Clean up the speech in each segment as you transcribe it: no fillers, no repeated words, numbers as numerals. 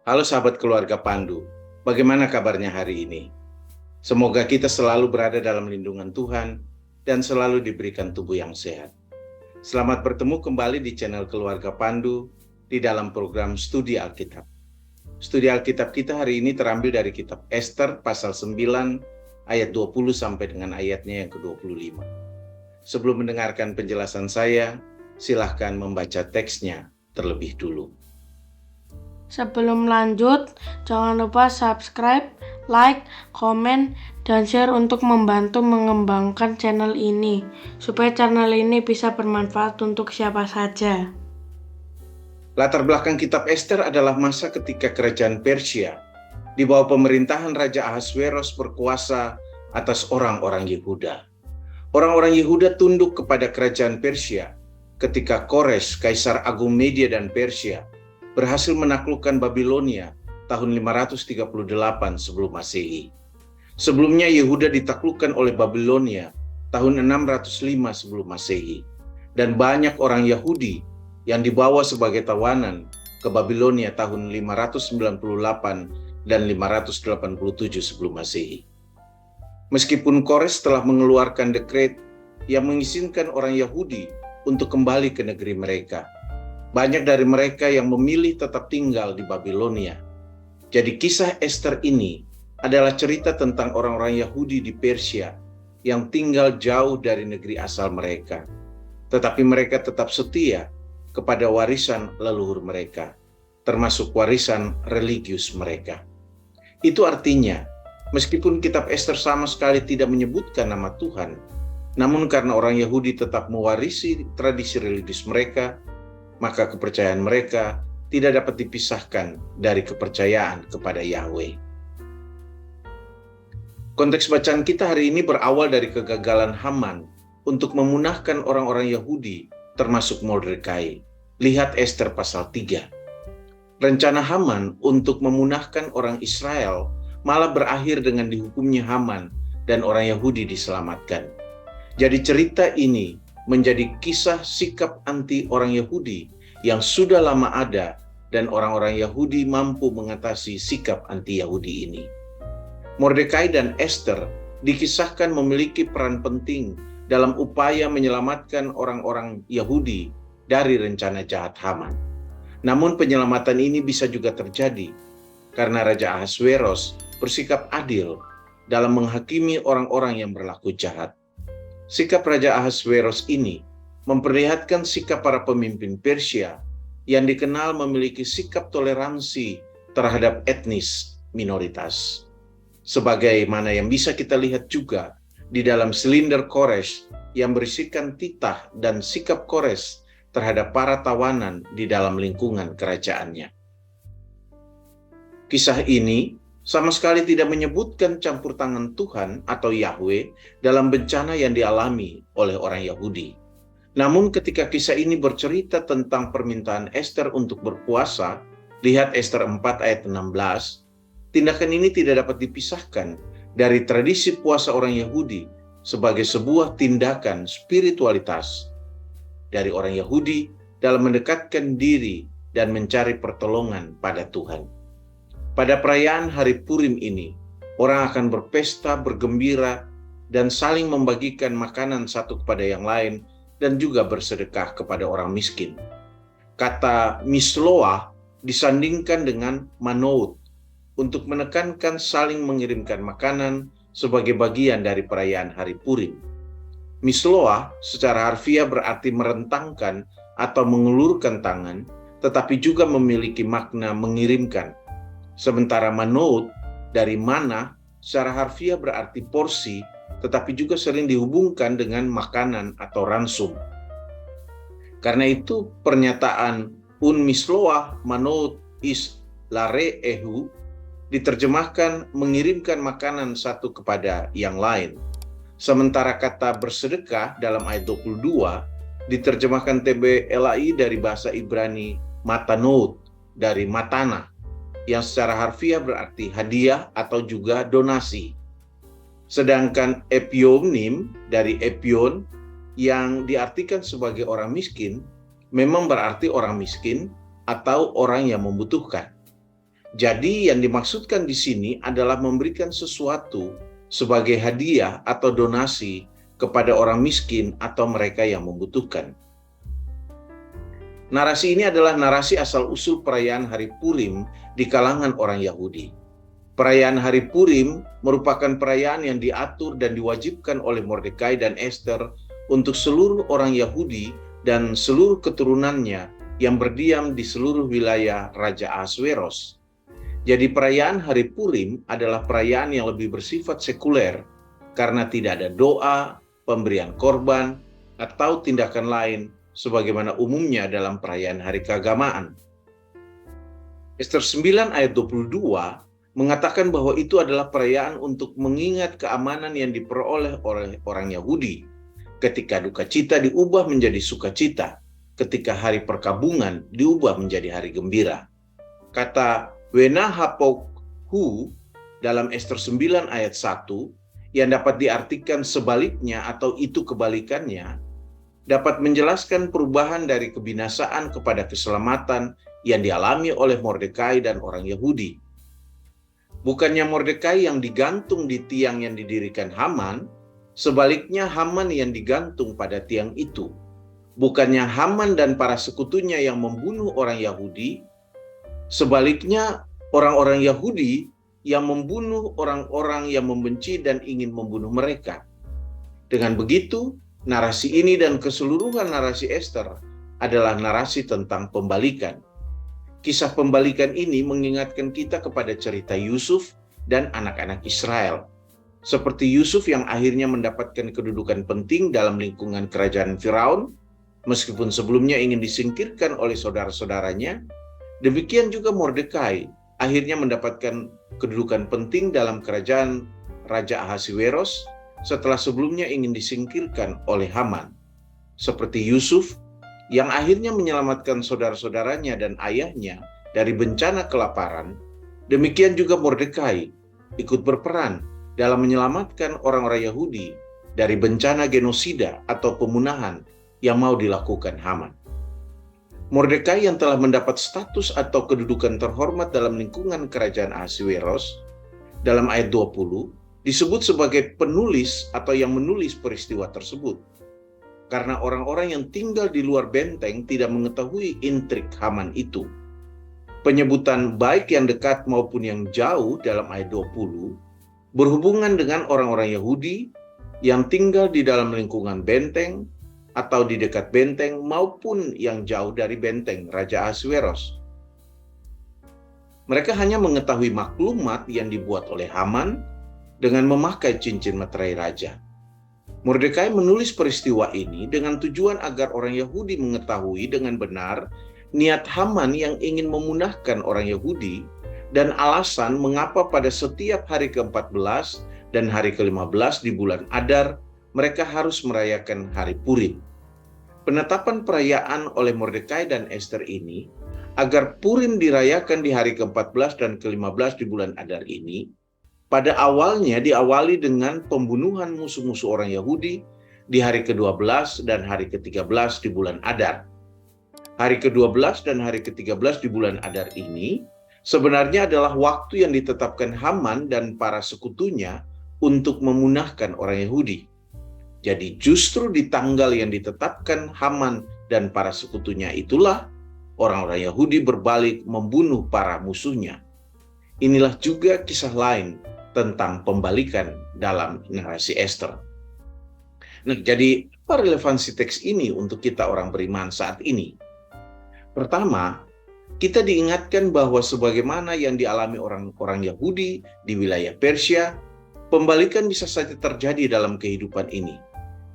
Halo sahabat keluarga Pandu, bagaimana kabarnya hari ini? Semoga kita selalu berada dalam lindungan Tuhan dan selalu diberikan tubuh yang sehat. Selamat bertemu kembali di channel Keluarga Pandu di dalam program Studi Alkitab. Studi Alkitab kita hari ini terambil dari kitab Ester pasal 9 ayat 20 sampai dengan ayatnya yang ke-25. Sebelum mendengarkan penjelasan saya, silahkan membaca teksnya terlebih dulu. Sebelum lanjut, jangan lupa subscribe, like, komen, dan share untuk membantu mengembangkan channel ini, supaya channel ini bisa bermanfaat untuk siapa saja. Latar belakang kitab Ester adalah masa ketika kerajaan Persia di bawah pemerintahan Raja Ahasveros berkuasa atas orang-orang Yehuda. Orang-orang Yehuda tunduk kepada kerajaan Persia ketika Kores, Kaisar Agung Media dan Persia, berhasil menaklukkan Babilonia tahun 538 sebelum Masehi. Sebelumnya Yehuda ditaklukkan oleh Babilonia tahun 605 sebelum Masehi, dan banyak orang Yahudi yang dibawa sebagai tawanan ke Babilonia tahun 598 dan 587 sebelum Masehi. Meskipun Kores telah mengeluarkan dekret yang mengizinkan orang Yahudi untuk kembali ke negeri mereka, banyak dari mereka yang memilih tetap tinggal di Babilonia. Jadi kisah Ester ini adalah cerita tentang orang-orang Yahudi di Persia yang tinggal jauh dari negeri asal mereka, tetapi mereka tetap setia kepada warisan leluhur mereka, termasuk warisan religius mereka. Itu artinya, meskipun kitab Ester sama sekali tidak menyebutkan nama Tuhan, namun karena orang Yahudi tetap mewarisi tradisi religius mereka, maka kepercayaan mereka tidak dapat dipisahkan dari kepercayaan kepada Yahweh. Konteks bacaan kita hari ini berawal dari kegagalan Haman untuk memunahkan orang-orang Yahudi, termasuk Mordekai. Lihat Ester pasal 3. Rencana Haman untuk memunahkan orang Israel malah berakhir dengan dihukumnya Haman dan orang Yahudi diselamatkan. Jadi cerita ini menjadi kisah sikap anti orang Yahudi yang sudah lama ada, dan orang-orang Yahudi mampu mengatasi sikap anti Yahudi ini. Mordekai dan Ester dikisahkan memiliki peran penting dalam upaya menyelamatkan orang-orang Yahudi dari rencana jahat Haman. Namun penyelamatan ini bisa juga terjadi karena Raja Ahasveros bersikap adil dalam menghakimi orang-orang yang berlaku jahat. Sikap Raja Ahasveros ini memperlihatkan sikap para pemimpin Persia yang dikenal memiliki sikap toleransi terhadap etnis minoritas. Sebagaimana yang bisa kita lihat juga di dalam silinder Kores yang berisikan titah dan sikap Kores terhadap para tawanan di dalam lingkungan kerajaannya. Kisah ini sama sekali tidak menyebutkan campur tangan Tuhan atau Yahweh dalam bencana yang dialami oleh orang Yahudi. Namun ketika kisah ini bercerita tentang permintaan Ester untuk berpuasa, lihat Ester 4 ayat 16, tindakan ini tidak dapat dipisahkan dari tradisi puasa orang Yahudi sebagai sebuah tindakan spiritualitas dari orang Yahudi dalam mendekatkan diri dan mencari pertolongan pada Tuhan. Pada perayaan Hari Purim ini, orang akan berpesta, bergembira, dan saling membagikan makanan satu kepada yang lain, dan juga bersedekah kepada orang miskin. Kata misloah disandingkan dengan manout untuk menekankan saling mengirimkan makanan sebagai bagian dari perayaan Hari Purim. Misloah secara harfiah berarti merentangkan atau mengulurkan tangan, tetapi juga memiliki makna mengirimkan. Sementara manout dari mana secara harfiah berarti porsi, tetapi juga sering dihubungkan dengan makanan atau ransum. Karena itu pernyataan un misloah manout is lare ehu diterjemahkan mengirimkan makanan satu kepada yang lain. Sementara kata bersedekah dalam ayat 22 diterjemahkan TBLAI dari bahasa Ibrani matanot, dari matana, yang secara harfiah berarti hadiah atau juga donasi. Sedangkan epionim dari epion yang diartikan sebagai orang miskin memang berarti orang miskin atau orang yang membutuhkan. Jadi yang dimaksudkan di sini adalah memberikan sesuatu sebagai hadiah atau donasi kepada orang miskin atau mereka yang membutuhkan. Narasi ini adalah narasi asal-usul perayaan Hari Purim di kalangan orang Yahudi. Perayaan Hari Purim merupakan perayaan yang diatur dan diwajibkan oleh Mordekai dan Ester untuk seluruh orang Yahudi dan seluruh keturunannya yang berdiam di seluruh wilayah Raja Ahasweros. Jadi perayaan Hari Purim adalah perayaan yang lebih bersifat sekuler karena tidak ada doa, pemberian korban, atau tindakan lain sebagaimana umumnya dalam perayaan hari keagamaan. Ester 9 ayat 22 mengatakan bahwa itu adalah perayaan untuk mengingat keamanan yang diperoleh oleh orang Yahudi ketika duka cita diubah menjadi sukacita, ketika hari perkabungan diubah menjadi hari gembira. Kata wenahapokhu dalam Ester 9 ayat 1 yang dapat diartikan sebaliknya atau itu kebalikannya, dapat menjelaskan perubahan dari kebinasaan kepada keselamatan yang dialami oleh Mordekai dan orang Yahudi. Bukannya Mordekai yang digantung di tiang yang didirikan Haman, sebaliknya Haman yang digantung pada tiang itu. Bukannya Haman dan para sekutunya yang membunuh orang Yahudi, sebaliknya orang-orang Yahudi yang membunuh orang-orang yang membenci dan ingin membunuh mereka. Dengan begitu, narasi ini dan keseluruhan narasi Ester adalah narasi tentang pembalikan. Kisah pembalikan ini mengingatkan kita kepada cerita Yusuf dan anak-anak Israel. Seperti Yusuf yang akhirnya mendapatkan kedudukan penting dalam lingkungan kerajaan Firaun, meskipun sebelumnya ingin disingkirkan oleh saudara-saudaranya, demikian juga Mordekai akhirnya mendapatkan kedudukan penting dalam kerajaan Raja Ahasweros setelah sebelumnya ingin disingkirkan oleh Haman. Seperti Yusuf yang akhirnya menyelamatkan saudara-saudaranya dan ayahnya dari bencana kelaparan, demikian juga Mordekai ikut berperan dalam menyelamatkan orang-orang Yahudi dari bencana genosida atau pemunahan yang mau dilakukan Haman. Mordekai yang telah mendapat status atau kedudukan terhormat dalam lingkungan kerajaan Ahasweros dalam ayat 20 disebut sebagai penulis atau yang menulis peristiwa tersebut. Karena orang-orang yang tinggal di luar benteng tidak mengetahui intrik Haman itu. Penyebutan baik yang dekat maupun yang jauh dalam ayat 20 berhubungan dengan orang-orang Yahudi yang tinggal di dalam lingkungan benteng atau di dekat benteng maupun yang jauh dari benteng Raja Ahasweros. Mereka hanya mengetahui maklumat yang dibuat oleh Haman dengan memakai cincin meterai raja. Mordekai menulis peristiwa ini dengan tujuan agar orang Yahudi mengetahui dengan benar niat Haman yang ingin memunahkan orang Yahudi dan alasan mengapa pada setiap hari ke-14 dan hari ke-15 di bulan Adar mereka harus merayakan hari Purim. Penetapan perayaan oleh Mordekai dan Ester ini agar Purim dirayakan di hari ke-14 dan ke-15 di bulan Adar ini pada awalnya diawali dengan pembunuhan musuh-musuh orang Yahudi di hari ke-12 dan hari ke-13 di bulan Adar. Hari ke-12 dan hari ke-13 di bulan Adar ini sebenarnya adalah waktu yang ditetapkan Haman dan para sekutunya untuk memunahkan orang Yahudi. Jadi justru di tanggal yang ditetapkan Haman dan para sekutunya itulah orang-orang Yahudi berbalik membunuh para musuhnya. Inilah juga kisah lain tentang pembalikan dalam narasi Ester. Nah, jadi apa relevansi teks ini untuk kita orang beriman saat ini? Pertama, kita diingatkan bahwa sebagaimana yang dialami orang-orang Yahudi di wilayah Persia, pembalikan bisa saja terjadi dalam kehidupan ini.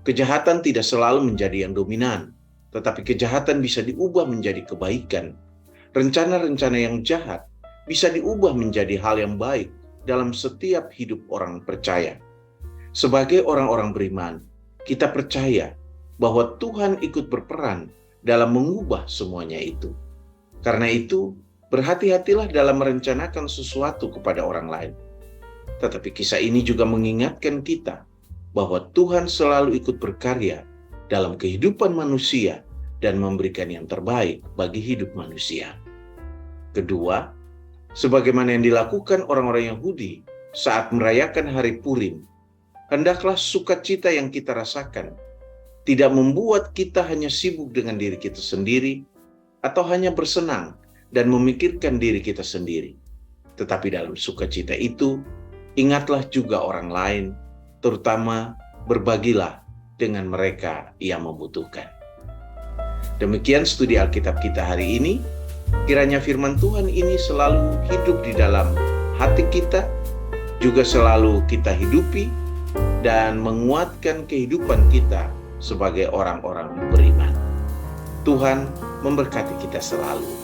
Kejahatan tidak selalu menjadi yang dominan, tetapi kejahatan bisa diubah menjadi kebaikan. Rencana-rencana yang jahat bisa diubah menjadi hal yang baik dalam setiap hidup orang percaya. Sebagai orang-orang beriman, kita percaya bahwa Tuhan ikut berperan dalam mengubah semuanya itu. Karena itu, berhati-hatilah dalam merencanakan sesuatu kepada orang lain. Tetapi kisah ini juga mengingatkan kita bahwa Tuhan selalu ikut berkarya dalam kehidupan manusia dan memberikan yang terbaik bagi hidup manusia. Kedua, Sebagaimana yang dilakukan orang-orang Yahudi saat merayakan hari Purim, hendaklah sukacita yang kita rasakan tidak membuat kita hanya sibuk dengan diri kita sendiri atau hanya bersenang dan memikirkan diri kita sendiri. Tetapi dalam sukacita itu, ingatlah juga orang lain, terutama berbagilah dengan mereka yang membutuhkan. Demikian studi Alkitab kita hari ini. Kiranya firman Tuhan ini selalu hidup di dalam hati kita, juga selalu kita hidupi dan menguatkan kehidupan kita sebagai orang-orang beriman. Tuhan memberkati kita selalu.